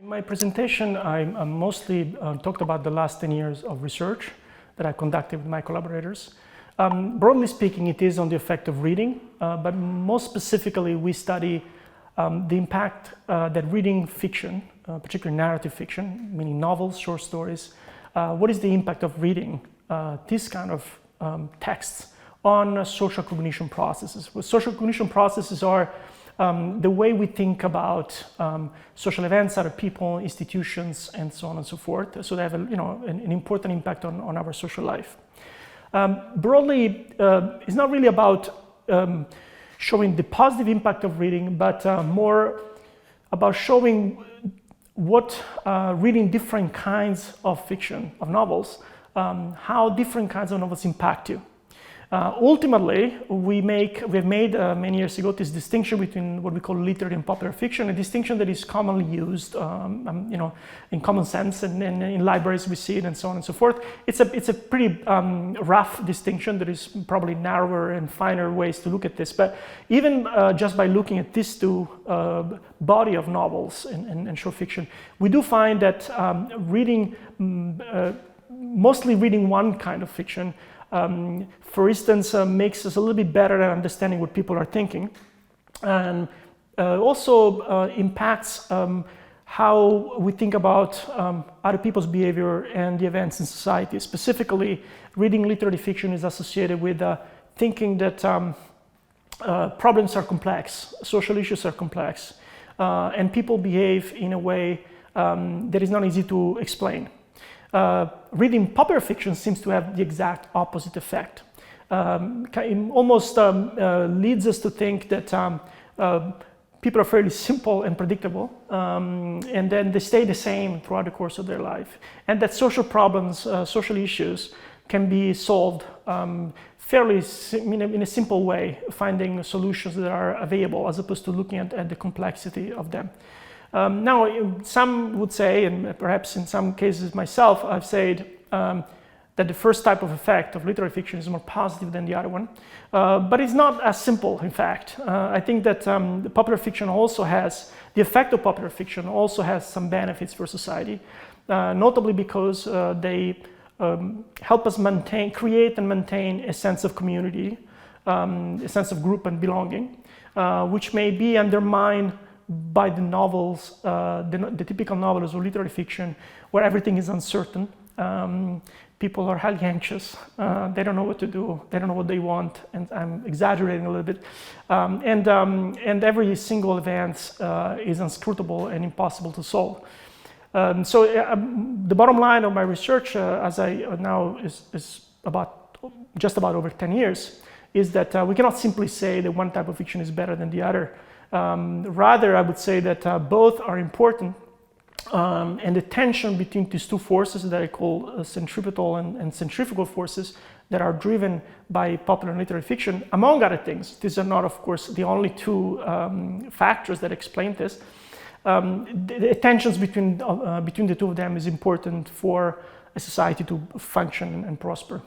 In my presentation, I mostly talked about the last 10 years of research that I conducted with my collaborators. Broadly speaking, it is on the effect of reading, but most specifically, we study the impact that reading fiction, particularly narrative fiction, meaning novels, short stories, what is the impact of reading this kind of texts on social cognition processes. Well, social cognition processes are the way we think about social events, other people, institutions, and so on and so forth. So they have an important impact on our social life. Broadly, it's not really about showing the positive impact of reading, but more about showing what reading different kinds of fiction, of novels, how different kinds of novels impact you. Ultimately, we've made many years ago this distinction between what we call literary and popular fiction, a distinction that is commonly used, in common sense, and in libraries we see it, and so on and so forth. It's a pretty rough distinction. There is probably narrower and finer ways to look at this, but even just by looking at these two body of novels and short fiction, we do find that mostly reading one kind of fiction, for instance, makes us a little bit better at understanding what people are thinking, and also impacts how we think about other people's behavior and the events in society. Specifically, reading literary fiction is associated with thinking that problems are complex, social issues are complex, and people behave in a way that is not easy to explain. Reading popular fiction seems to have the exact opposite effect. It almost leads us to think that people are fairly simple and predictable, and then they stay the same throughout the course of their life, and that social problems, social issues can be solved fairly in a simple way, finding solutions that are available as opposed to looking at the complexity of them. Now, some would say, and perhaps in some cases myself, I've said that the first type of effect of literary fiction is more positive than the other one. But it's not as simple, in fact. I think that the popular fiction also has, the effect of popular fiction also has some benefits for society, notably because they help us create and maintain a sense of community, a sense of group and belonging, which may be undermined by the novels, the typical novels or literary fiction, where everything is uncertain. People are highly anxious. They don't know what to do. They don't know what they want. And I'm exaggerating a little bit. And every single event is inscrutable and impossible to solve. So the bottom line of my research, as I now is just about over 10 years, is that we cannot simply say that one type of fiction is better than the other. Rather, I would say that both are important, and the tension between these two forces that I call centripetal and centrifugal forces that are driven by popular and literary fiction, among other things. These are not, of course, the only two factors that explain this. The tensions between the two of them is important for a society to function and prosper.